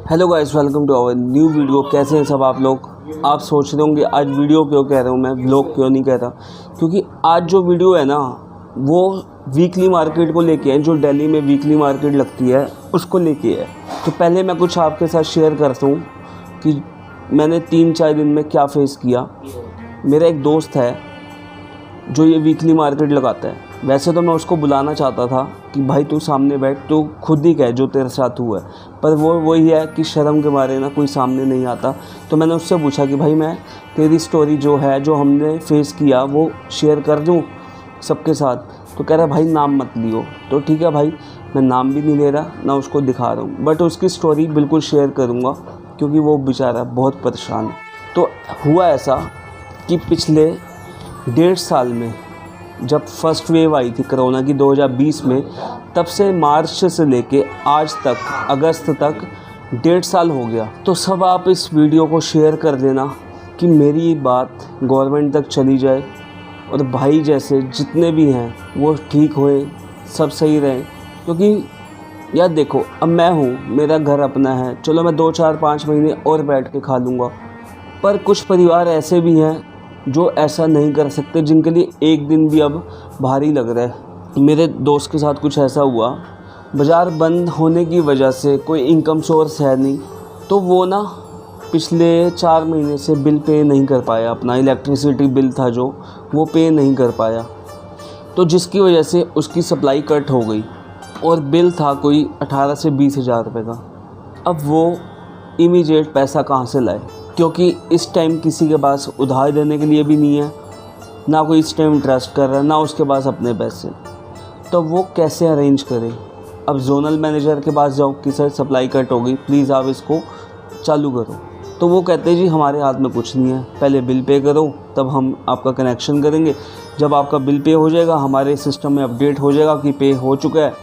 Hello guys, welcome to our new video. कैसे हैं सब आप लोग। आप सोच रहे होंगे आज वीडियो क्यों कह रहा हूँ मैं, व्लॉग क्यों नहीं कह रहा, क्योंकि आज जो वीडियो है ना वो वीकली मार्केट को लेके है। जो दिल्ली में वीकली मार्केट लगती है उसको लेके है। तो पहले मैं कुछ आपके साथ शेयर करता हूँ कि मैंने 3-4 दिन में क्या फेस किया। मेरा एक दोस्त है जो ये वीकली मार्केट लगाता है। वैसे तो मैं उसको बुलाना चाहता था कि भाई तू सामने बैठ, तो खुद ही कह जो तेरे साथ हुआ है, पर वो वही है कि शर्म के मारे ना कोई सामने नहीं आता। तो मैंने उससे पूछा कि भाई मैं तेरी स्टोरी जो है, जो हमने फेस किया, वो शेयर कर दूँ सबके साथ। तो कह रहा भाई नाम मत लियो। तो ठीक है भाई, मैं नाम भी नहीं ले रहा ना उसको दिखा रहा हूँ, बट उसकी स्टोरी बिल्कुल शेयर करूँगा क्योंकि वो बेचारा बहुत परेशान है। तो हुआ ऐसा कि पिछले 1.5 साल में जब फर्स्ट वेव आई थी कोरोना की 2020 में, तब से मार्च से लेके आज तक अगस्त तक 1.5 साल हो गया। तो सब आप इस वीडियो को शेयर कर देना कि मेरी बात गवर्नमेंट तक चली जाए और भाई जैसे जितने भी हैं वो ठीक होए, सब सही रहें। क्योंकि यार देखो, अब मैं हूँ, मेरा घर अपना है, चलो मैं 2-4-5 महीने और बैठ के खा लूँगा, पर कुछ परिवार ऐसे भी हैं जो ऐसा नहीं कर सकते, जिनके लिए एक दिन भी अब भारी लग रहा है। मेरे दोस्त के साथ कुछ ऐसा हुआ, बाज़ार बंद होने की वजह से कोई इनकम सोर्स है नहीं, तो वो ना पिछले 4 महीने से बिल पे नहीं कर पाया। अपना इलेक्ट्रिसिटी बिल था जो, वो पे नहीं कर पाया, तो जिसकी वजह से उसकी सप्लाई कट हो गई और बिल था कोई 18 से 20 हज़ार रुपये का। अब वो इमीडिएट पैसा कहाँ से लाए, क्योंकि इस टाइम किसी के पास उधार देने के लिए भी नहीं है, ना कोई इस टाइम ट्रस्ट कर रहा है, ना उसके पास अपने पैसे। तो वो कैसे अरेंज करे। अब जोनल मैनेजर के पास जाओ कि सर सप्लाई कट हो गई, प्लीज़ आप इसको चालू करो। तो वो कहते हैं जी हमारे हाथ में कुछ नहीं है, पहले बिल पे करो तब हम आपका कनेक्शन करेंगे। जब आपका बिल पे हो जाएगा, हमारे सिस्टम में अपडेट हो जाएगा कि पे हो चुका है,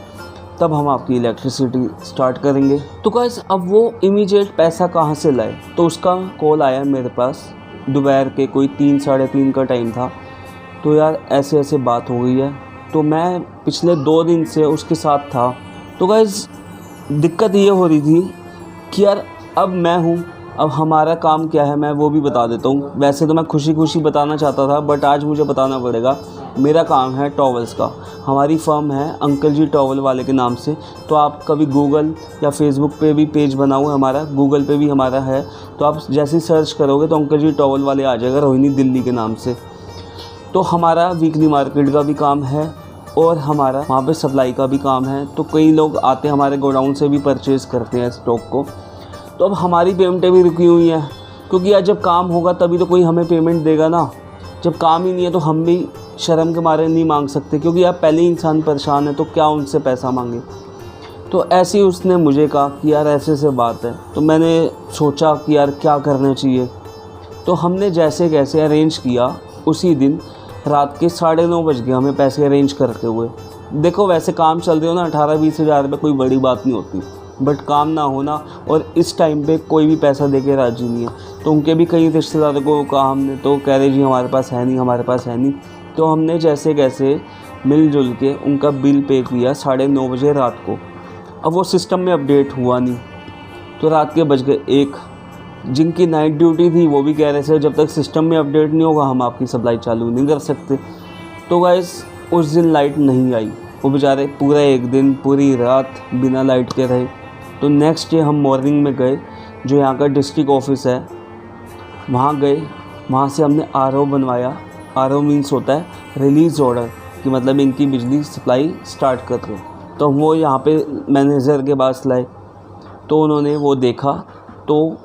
तब हम आपकी इलेक्ट्रिसिटी स्टार्ट करेंगे। तो गाइस अब वो इमीडिएट पैसा कहाँ से लाए। तो उसका कॉल आया मेरे पास दोपहर के कोई 3-3:30 का टाइम था। तो यार ऐसे ऐसे बात हो गई है। तो मैं पिछले 2 दिन से उसके साथ था। तो गाइस दिक्कत ये हो रही थी कि यार अब मैं हूँ, अब हमारा काम क्या है मैं वो भी बता देता हूँ। वैसे तो मैं खुशी खुशी बताना चाहता था, बट आज मुझे बताना पड़ेगा। मेरा काम है टॉवल्स का। हमारी फर्म है अंकल जी टॉवल वाले के नाम से। तो आप कभी गूगल या फेसबुक पे भी पेज बना हुआ है हमारा, गूगल पे भी हमारा है। तो आप जैसे ही सर्च करोगे तो अंकल जी टॉवल वाले आ जाएगा, रोहिणी दिल्ली के नाम से। तो हमारा वीकली मार्केट का भी काम है और हमारा वहाँ पे सप्लाई का भी काम है। तो कई लोग आते हैं हमारे गोडाउन से भी परचेज़ करते हैं स्टॉक को। तो अब हमारी पेमेंटें भी रुकी हुई हैं, क्योंकि यार जब काम होगा तभी तो कोई हमें पेमेंट देगा ना। जब काम ही नहीं है तो हम भी शर्म के मारे नहीं मांग सकते, क्योंकि यार पहले ही इंसान परेशान है तो क्या उनसे पैसा मांगे। तो ऐसे ही उसने मुझे कहा कि यार ऐसे ऐसे बात है। तो मैंने सोचा कि यार क्या करना चाहिए। तो हमने जैसे कैसे अरेंज किया। उसी दिन रात के 9:30 बज गए हमें पैसे अरेंज करते हुए। देखो वैसे काम चल रहे हो ना, 18-20 हज़ार रुपये कोई बड़ी बात नहीं होती, बट काम ना होना और इस टाइम पे कोई भी पैसा दे के राजी नहीं है। तो उनके भी कई रिश्तेदारों को कहा हमने, तो कह रहे जी हमारे पास है नहीं, हमारे पास है नहीं। तो हमने जैसे कैसे मिलजुल के उनका बिल पे किया 9:30 बजे रात को। अब वो सिस्टम में अपडेट हुआ नहीं, तो रात के बज गए 1। जिनकी नाइट ड्यूटी थी वो भी कह रहे थे जब तक सिस्टम में अपडेट नहीं होगा हम आपकी सप्लाई चालू नहीं कर सकते। तो गाइस उस दिन लाइट नहीं आई, वो बेचारे पूरा एक दिन पूरी रात बिना लाइट के रहे। तो नेक्स्ट डे हम मॉर्निंग में गए, जो यहाँ का डिस्ट्रिक्ट ऑफिस है वहाँ गए। वहाँ से हमने आरओ बनवाया। आरओ मीन्स होता है रिलीज़ ऑर्डर, कि मतलब इनकी बिजली सप्लाई स्टार्ट कर दो। तो वो यहाँ पे मैनेजर के पास लाए, तो उन्होंने वो देखा। तो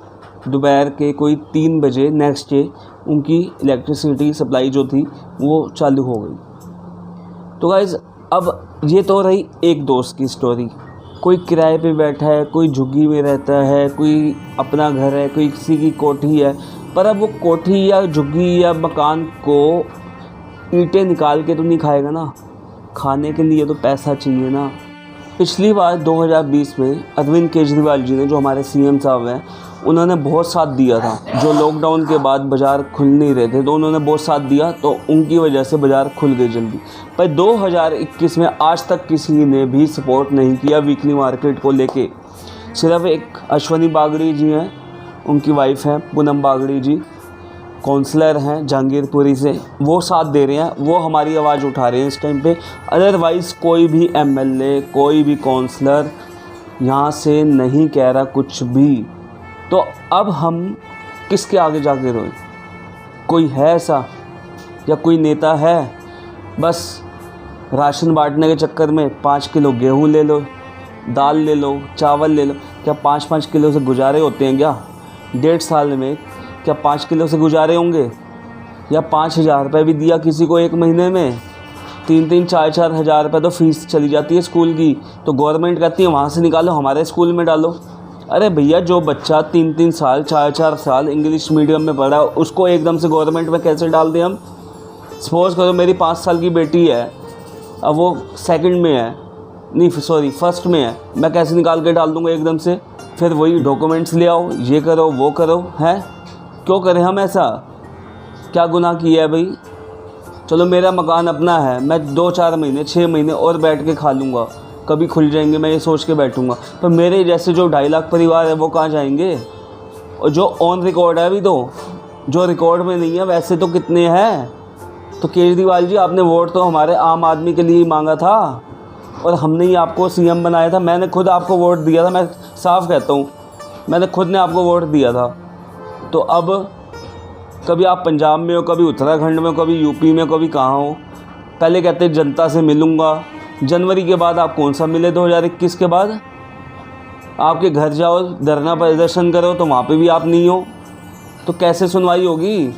दोपहर के कोई 3 बजे नेक्स्ट डे उनकी इलेक्ट्रिसिटी सप्लाई जो थी वो चालू हो गई। तो गाइस अब ये तो रही एक दोस्त की स्टोरी। कोई किराए पे बैठा है, कोई झुग्गी में रहता है, कोई अपना घर है, कोई किसी की कोठी है। पर अब वो कोठी या झुग्गी या मकान को ईंटें निकाल के तो नहीं खाएगा ना, खाने के लिए तो पैसा चाहिए ना। पिछली बार 2020 में अरविंद केजरीवाल जी ने, जो हमारे सीएम साहब हैं, उन्होंने बहुत साथ दिया था। जो लॉकडाउन के बाद बाज़ार खुल नहीं रहे थे तो उन्होंने बहुत साथ दिया, तो उनकी वजह से बाज़ार खुल गए जल्दी। पर 2021 में आज तक किसी ने भी सपोर्ट नहीं किया वीकली मार्केट को लेके। सिर्फ एक अश्वनी बागड़ी जी हैं, उनकी वाइफ हैं पूनम बागड़ी जी, काउंसलर हैं जहांगीरपुरी से, वो साथ दे रहे हैं, वो हमारी आवाज़ उठा रहे हैं इस टाइम पे। अदरवाइज़ कोई भी एमएलए, कोई भी काउंसलर यहाँ से नहीं कह रहा कुछ भी। तो अब हम किसके आगे जाके रोएं? कोई है ऐसा या कोई नेता है? बस राशन बांटने के चक्कर में 5 किलो गेहूँ ले लो, दाल ले लो, चावल ले लो। क्या 5-5 किलो से गुजारे होते हैं क्या? 1.5 साल में क्या 5 किलो से गुजारे होंगे? या 5,000 रुपये भी दिया किसी को एक महीने में, 3-3, 4-4 हज़ार रुपये तो फीस चली जाती है स्कूल की। तो गवर्नमेंट कहती है वहाँ से निकालो, हमारे स्कूल में डालो। अरे भैया, जो बच्चा 3-3 साल, 4-4 साल इंग्लिश मीडियम में पढ़ा, उसको एकदम से गवर्नमेंट में कैसे डाल दें हम? सपोज़ करो मेरी 5 साल की बेटी है, अब वो सेकंड में है, नहीं सॉरी फर्स्ट में है, मैं कैसे निकाल के डाल दूँगा एकदम से? फिर वही डॉक्यूमेंट्स ले आओ, ये करो वो करो, है क्यों करें हम ऐसा? क्या गुनाह किया है भाई? चलो मेरा मकान अपना है, मैं 2-4 महीने 6 महीने और बैठ के खा लूँगा, कभी खुल जाएंगे, मैं ये सोच के बैठूँगा। पर मेरे जैसे जो 2.5 लाख परिवार है वो कहाँ जाएंगे? और जो ऑन रिकॉर्ड है अभी, तो जो रिकॉर्ड में नहीं है वैसे तो कितने हैं? तो केजरीवाल जी, आपने वोट तो हमारे आम आदमी के लिए ही मांगा था और हमने ही आपको सीएम बनाया था। मैंने खुद आपको वोट दिया था, मैं साफ कहता हूँ, मैंने खुद ने आपको वोट दिया था। तो अब कभी आप पंजाब में हो, कभी उत्तराखंड में हो, कभी यूपी में, कभी कहाँ हो। पहले कहते जनता से मिलूँगा, जनवरी के बाद आप कौन सा मिले? 2021 के बाद आपके घर जाओ, धरना प्रदर्शन करो, तो वहाँ पे भी आप नहीं हो। तो कैसे सुनवाई होगी?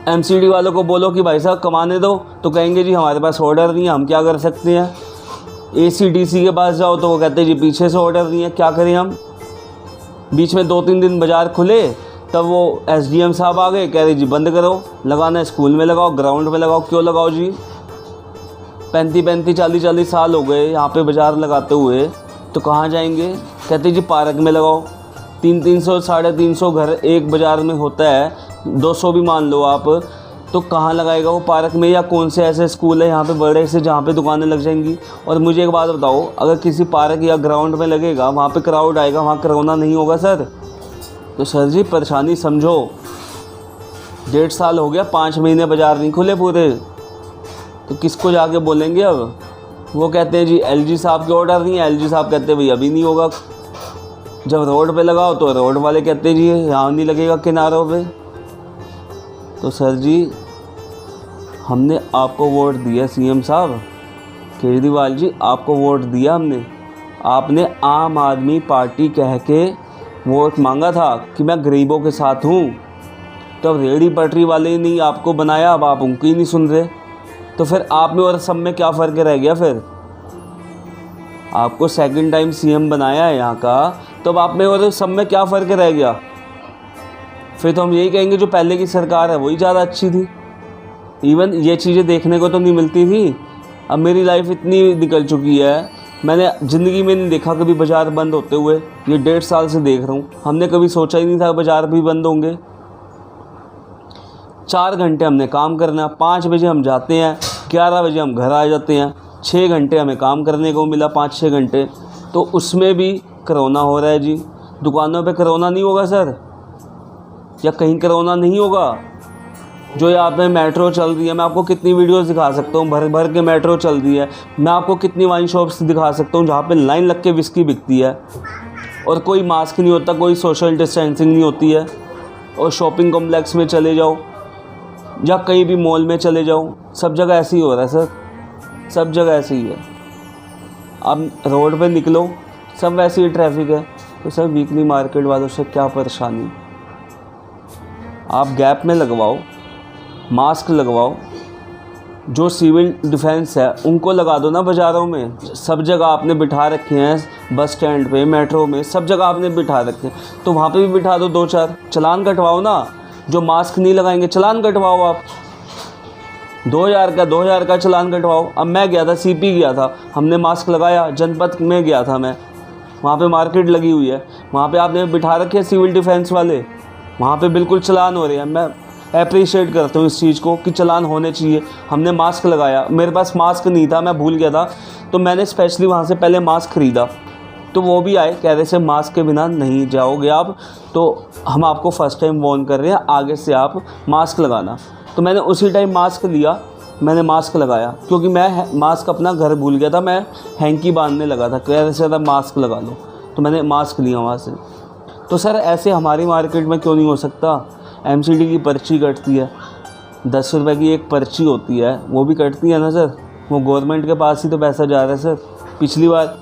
एमसीडी वालों को बोलो कि भाई साहब कमाने दो, तो कहेंगे जी हमारे पास ऑर्डर नहीं है, हम क्या कर सकते हैं। एसीडीसी के पास जाओ तो वो कहते हैं जी पीछे से ऑर्डर नहीं है, क्या करें हम। बीच में 2-3 दिन बाज़ार खुले, तब वो एसडीएम साहब आ गए, कह रहे जी बंद करो, लगाना है स्कूल में लगाओ, ग्राउंड में लगाओ। क्यों लगाओ जी? 35-35, 40-40 साल हो गए यहाँ पे बाज़ार लगाते हुए, तो कहाँ जाएंगे? कहते जी पार्क में लगाओ। 300 350 घर एक बाज़ार में होता है, 200 भी मान लो आप, तो कहाँ लगाएगा वो? पार्क में? या कौन से ऐसे स्कूल है यहाँ पे बड़े से जहाँ पे दुकानें लग जाएंगी? और मुझे एक बात बताओ, अगर किसी पार्क या ग्राउंड में लगेगा, वहाँ पे क्राउड आएगा, वहाँ कोरोना नहीं होगा सर? तो सर जी परेशानी समझो। 1.5 साल हो गया, 5 महीने बाज़ार नहीं खुले पूरे, तो किसको जाके बोलेंगे अब? वो कहते हैं जी एलजी साहब के ऑर्डर नहीं है, एलजी साहब कहते हैं भाई अभी नहीं होगा। जब रोड पे लगाओ तो रोड वाले कहते हैं जी यहाँ नहीं लगेगा किनारों पे। तो सर जी, हमने आपको वोट दिया सीएम साहब, केजरीवाल जी आपको वोट दिया हमने, आपने आम आदमी पार्टी कह के वोट मांगा था कि मैं गरीबों के साथ हूँ। तो अब रेहड़ी पटरी वाले ही नहीं आपको बनाया, अब आप उनकी नहीं सुन रहे, तो फिर आप में और सब में क्या फ़र्क रह गया? फिर आपको सेकंड टाइम सीएम बनाया है यहाँ का, तो अब आप में और सब में क्या फ़र्क रह गया? फिर तो हम यही कहेंगे जो पहले की सरकार है वही ज़्यादा अच्छी थी। इवन ये चीज़ें देखने को तो नहीं मिलती थी। अब मेरी लाइफ इतनी निकल चुकी है, मैंने ज़िंदगी में नहीं देखा कभी बाज़ार बंद होते हुए, ये 1.5 साल से देख रहा हूँ। हमने कभी सोचा ही नहीं था बाज़ार भी बंद होंगे। 4 घंटे हमने काम करना, 5 बजे हम जाते हैं, 11 बजे हम घर आ जाते हैं, 6 घंटे हमें काम करने को मिला, 5-6 घंटे, तो उसमें भी कोरोना हो रहा है जी। दुकानों पे कोरोना नहीं होगा सर? या कहीं कोरोना नहीं होगा? जो यहाँ पे मेट्रो चल रही है, मैं आपको कितनी वीडियोस दिखा सकता हूँ, भर भर के मेट्रो चल रही है। मैं आपको कितनी वाइन शॉप्स दिखा सकता हूँ जहाँ पे लाइन लग के विस्की बिकती है और कोई मास्क नहीं होता, कोई सोशल डिस्टेंसिंग नहीं होती है। और शॉपिंग कॉम्प्लेक्स में चले जाओ या कहीं भी मॉल में चले जाओ, सब जगह ऐसे ही हो रहा है सर, सब जगह ऐसे ही है। अब रोड पे निकलो, सब वैसे ही ट्रैफिक है। तो सर वीकली मार्केट वालों से क्या परेशानी? आप गैप में लगवाओ, मास्क लगवाओ, जो सिविल डिफेंस है उनको लगा दो ना बाज़ारों में। सब जगह आपने बिठा रखे हैं, बस स्टैंड पे, मेट्रो में, सब जगह आपने बिठा रखे हैं, तो वहाँ पे भी बिठा दो 2-4। चलान कटवाओ ना, जो मास्क नहीं लगाएंगे चलान कटवाओ आप। 2000 का चलान कटवाओ। अब मैं गया था, सीपी गया था, हमने मास्क लगाया, जनपद में गया था मैं, वहाँ पे मार्केट लगी हुई है, वहाँ पे आपने बिठा रखे हैं सिविल डिफेंस वाले, वहाँ पे बिल्कुल चलान हो रहे हैं। मैं अप्रिशिएट करता हूँ इस चीज़ को कि चलान होने चाहिए। हमने मास्क लगाया, मेरे पास मास्क नहीं था, मैं भूल गया था, तो मैंने स्पेशली वहाँ से पहले मास्क ख़रीदा तो वो भी आए, कह रहे से मास्क के बिना नहीं जाओगे आप, तो हम आपको फ़र्स्ट टाइम वार्न कर रहे हैं, आगे से आप मास्क लगाना। तो मैंने उसी टाइम मास्क लिया, मैंने मास्क लगाया, क्योंकि मैं मास्क अपना घर भूल गया था, मैं हैंकी बांधने लगा था, कह रहे से ज़्यादा मास्क लगा लो, तो मैंने मास्क लिया वहाँ से। तो सर ऐसे हमारी मार्केट में क्यों नहीं हो सकता? MCD की पर्ची कटती है, 10 रुपये की एक पर्ची होती है, वो भी कटती है ना सर, वो गवर्नमेंट के पास ही तो पैसा जा रहा है सर। पिछली बार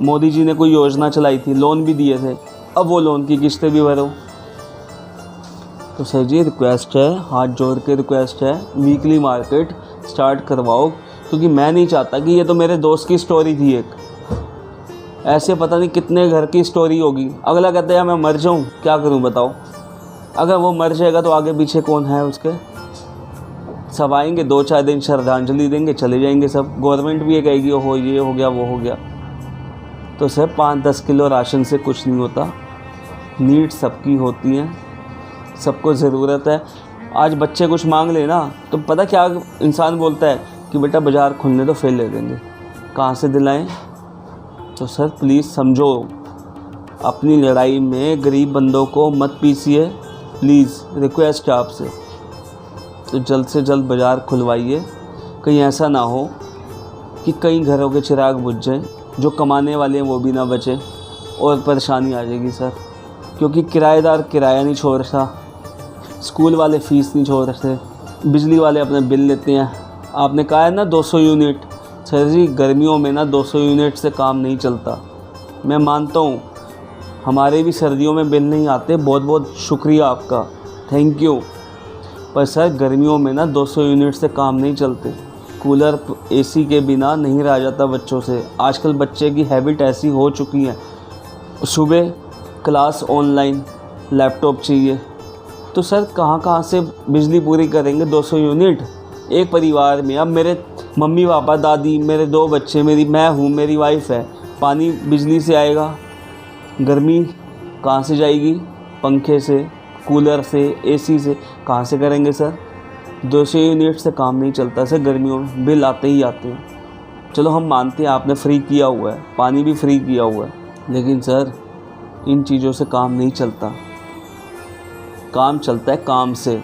मोदी जी ने कोई योजना चलाई थी, लोन भी दिए थे, अब वो लोन की किस्तें भी भरो। तो सर जी रिक्वेस्ट है, हाथ जोड़ के रिक्वेस्ट है, वीकली मार्केट स्टार्ट करवाओ, क्योंकि मैं नहीं चाहता कि ये तो मेरे दोस्त की स्टोरी थी एक, ऐसे पता नहीं कितने घर की स्टोरी होगी। अगला कहता है मैं मर जाऊँ, क्या करूँ बताओ? अगर वो मर जाएगा तो आगे पीछे कौन है उसके? सब आएंगे, 2-4 दिन श्रद्धांजलि देंगे, चले जाएंगे सब। गवर्नमेंट भी ये कहेगी ओहो ये हो गया वो हो गया। तो सर 5-10 किलो राशन से कुछ नहीं होता, नीड सबकी होती हैं, सबको ज़रूरत है। आज बच्चे कुछ मांग लेना तो पता क्या इंसान बोलता है कि बेटा बाज़ार खुलने तो फिर ले देंगे, कहाँ से दिलाएं? तो सर प्लीज़ समझो, अपनी लड़ाई में गरीब बंदों को मत पीसिए, प्लीज़ रिक्वेस्ट है आपसे। तो जल्द से जल्द बाज़ार खुलवाइए, कहीं ऐसा ना हो कि कई घरों के चिराग बुझ जाएं, जो कमाने वाले हैं वो भी ना बचे और परेशानी आ जाएगी सर। क्योंकि किराएदार किराया नहीं छोड़ता, स्कूल वाले फ़ीस नहीं छोड़ते, बिजली वाले अपने बिल लेते हैं। आपने कहा है ना 200 यूनिट, सर जी गर्मियों में ना 200 यूनिट से काम नहीं चलता। मैं मानता हूँ हमारे भी सर्दियों में बिल नहीं आते, बहुत बहुत शुक्रिया आपका, थैंक यू। पर सर गर्मियों में ना 200 यूनिट से काम नहीं चलते, कूलर AC के बिना नहीं रहा जाता बच्चों से। आजकल बच्चे की हैबिट ऐसी हो चुकी है, सुबह क्लास ऑनलाइन, लैपटॉप चाहिए, तो सर कहाँ से बिजली पूरी करेंगे 200 यूनिट एक परिवार में? अब मेरे मम्मी पापा दादी, मेरे 2 बच्चे, मैं हूँ, मेरी वाइफ है, पानी बिजली से आएगा, गर्मी कहाँ से जाएगी? पंखे से, कूलर से, AC से कहाँ से करेंगे सर? 200 यूनिट से काम नहीं चलता सर, गर्मियों में बिल आते ही आते हैं। चलो हम मानते हैं आपने फ्री किया हुआ है, पानी भी फ्री किया हुआ है, लेकिन सर इन चीज़ों से काम नहीं चलता। काम चलता है काम से,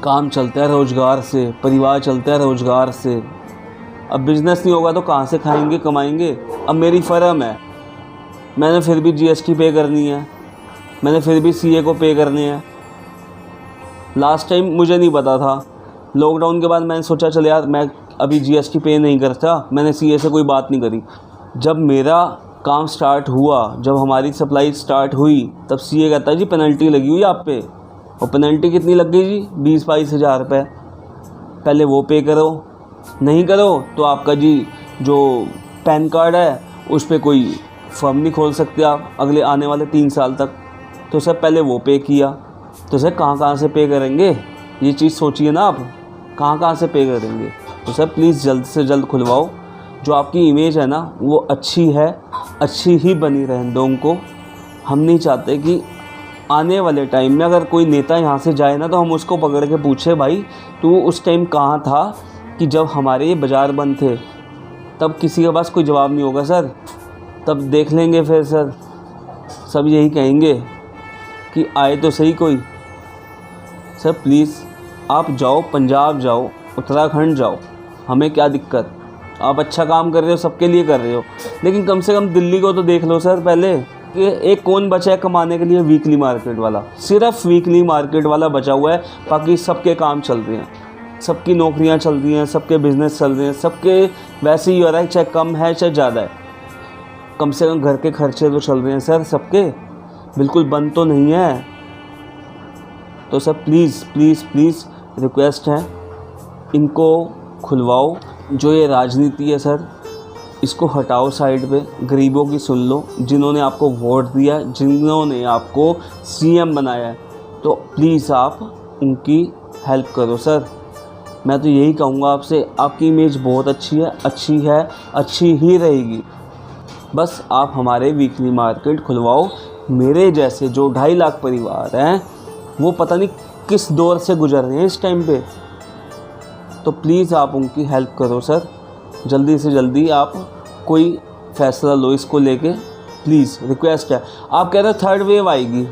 काम चलता है रोज़गार से, परिवार चलता है रोज़गार से। अब बिज़नेस नहीं होगा तो कहाँ से खाएंगे कमाएंगे? अब मेरी फर्म है, मैंने फिर भी GST पे करनी है, मैंने फिर भी CA को पे करने हैं। लास्ट टाइम मुझे नहीं पता था, लॉकडाउन के बाद मैंने सोचा चल यार मैं अभी GST पे नहीं करता, मैंने CA से कोई बात नहीं करी। जब मेरा काम स्टार्ट हुआ, जब हमारी सप्लाई स्टार्ट हुई, तब CA कहता है जी पेनल्टी लगी हुई आप पे। और पेनल्टी कितनी लग गई जी? 20-22 हज़ार रुपये। पहले वो पे करो, नहीं करो तो आपका जी जो पैन कार्ड है उस पर कोई फर्म नहीं खोल सकते आप अगले आने वाले 3 साल तक। तो सर पहले वो पे किया, तो सर कहाँ से पे करेंगे? ये चीज़ सोचिए ना आप, कहाँ से पे करेंगे? तो सर प्लीज़ जल्द से जल्द खुलवाओ। जो आपकी इमेज है ना वो अच्छी है, अच्छी ही बनी रहे लोगों को। हम नहीं चाहते कि आने वाले टाइम में अगर कोई नेता यहाँ से जाए ना तो हम उसको पकड़ के पूछे भाई तू उस टाइम कहाँ था कि जब हमारे ये बाज़ार बंद थे? तब किसी के पास कोई जवाब नहीं होगा सर, तब देख लेंगे फिर सर, सब यही कहेंगे कि आए तो सही कोई। सर प्लीज़ आप जाओ, पंजाब जाओ, उत्तराखंड जाओ, हमें क्या दिक्कत? आप अच्छा काम कर रहे हो, सबके लिए कर रहे हो, लेकिन कम से कम दिल्ली को तो देख लो सर पहले कि एक कौन बचा है कमाने के लिए? वीकली मार्केट वाला, सिर्फ वीकली मार्केट वाला बचा हुआ है, बाकी सबके काम चल रहे हैं, सबकी नौकरियां चल रही हैं, सबके बिज़नेस चल रहे हैं, सबके वैसे ही हो रहा है, चाहे कम है चाहे ज़्यादा है, कम से कम घर के खर्चे तो चल रहे हैं सर सबके, बिल्कुल बंद तो नहीं है। तो sir please please please request है, इनको खुलवाओ। जो ये राजनीति है सर इसको हटाओ साइड पे, गरीबों की सुन लो। जिन्होंने आपको वोट दिया, जिन्होंने आपको CM बनाया है, तो प्लीज़ आप उनकी हेल्प करो सर। मैं तो यही कहूँगा आपसे, आपकी इमेज बहुत अच्छी है, अच्छी ही रहेगी। बस आप हमारे वीकली मार्केट खुलवाओ। मेरे जैसे जो 2.5 लाख परिवार हैं वो पता नहीं किस दौर से गुजर रहे हैं इस टाइम पे, तो प्लीज़ आप उनकी हेल्प करो सर। जल्दी से जल्दी आप कोई फैसला लो इसको लेके, प्लीज़ रिक्वेस्ट है। आप कह रहे हो थर्ड वेव आएगी,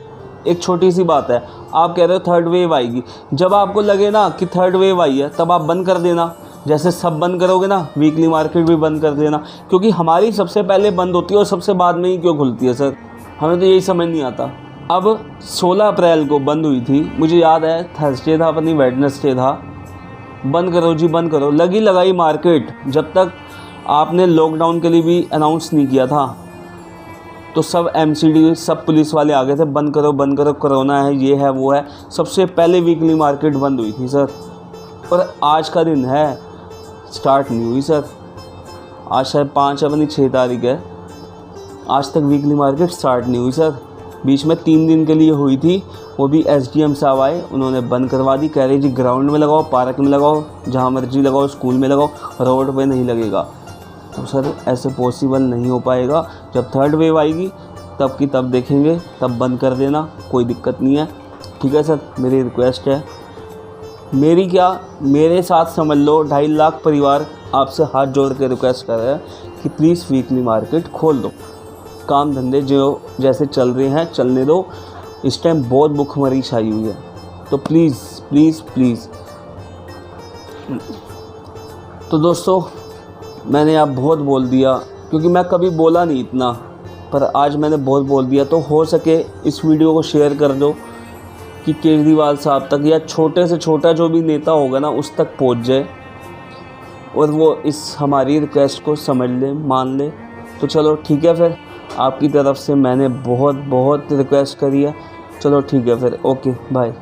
एक छोटी सी बात है, आप कह रहे हो थर्ड वेव आएगी, जब आपको लगे ना कि थर्ड वेव आई है तब आप बंद कर देना, जैसे सब बंद करोगे ना, वीकली मार्केट भी बंद कर देना, क्योंकि हमारी सबसे पहले बंद होती है और सबसे बाद में ही क्यों खुलती है सर, हमें तो यही समझ नहीं आता। अब 16 अप्रैल को बंद हुई थी, मुझे याद है थर्सडे था, अपनी वेडनेसडे था, बंद करो जी बंद करो, लगी लगाई मार्केट। जब तक आपने लॉकडाउन के लिए भी अनाउंस नहीं किया था तो सब MCD सब पुलिस वाले आ गए थे, बंद करो, कोरोना है, ये है वो है, सबसे पहले वीकली मार्केट बंद हुई थी सर। और आज का दिन है, स्टार्ट नहीं हुई सर, आज शायद 5 अपनी 6 तारीख है, आज तक वीकली मार्केट स्टार्ट नहीं हुई सर। बीच में 3 दिन के लिए हुई थी, वो भी SDM साहब आए, उन्होंने बंद करवा दी, कह रहे जी ग्राउंड में लगाओ, पार्क में लगाओ, जहाँ मर्जी लगाओ, स्कूल में लगाओ, रोड पे नहीं लगेगा। तो सर ऐसे पॉसिबल नहीं हो पाएगा, जब थर्ड वेव आएगी तब की तब देखेंगे, तब बंद कर देना, कोई दिक्कत नहीं है, ठीक है सर। मेरी रिक्वेस्ट है, मेरी क्या, मेरे साथ समझ लो 2.5 लाख परिवार आपसे हाथ जोड़ के रिक्वेस्ट कर रहे हैं कि प्लीज़ वीकली मार्केट खोल दो, काम धंधे जो जैसे चल रहे हैं चलने दो, इस टाइम बहुत भुखमरी छाई हुई है, तो प्लीज़ प्लीज़ प्लीज़। तो दोस्तों मैंने आप बहुत बोल दिया, क्योंकि मैं कभी बोला नहीं इतना, पर आज मैंने बहुत बोल दिया, तो हो सके इस वीडियो को शेयर कर दो कि केजरीवाल साहब तक या छोटे से छोटा जो भी नेता होगा ना उस तक पहुंच जाए और वो इस हमारी रिक्वेस्ट को समझ ले, मान ले। तो चलो ठीक है, फिर आपकी तरफ से मैंने बहुत बहुत रिक्वेस्ट करी है, चलो ठीक है फिर, ओके बाय।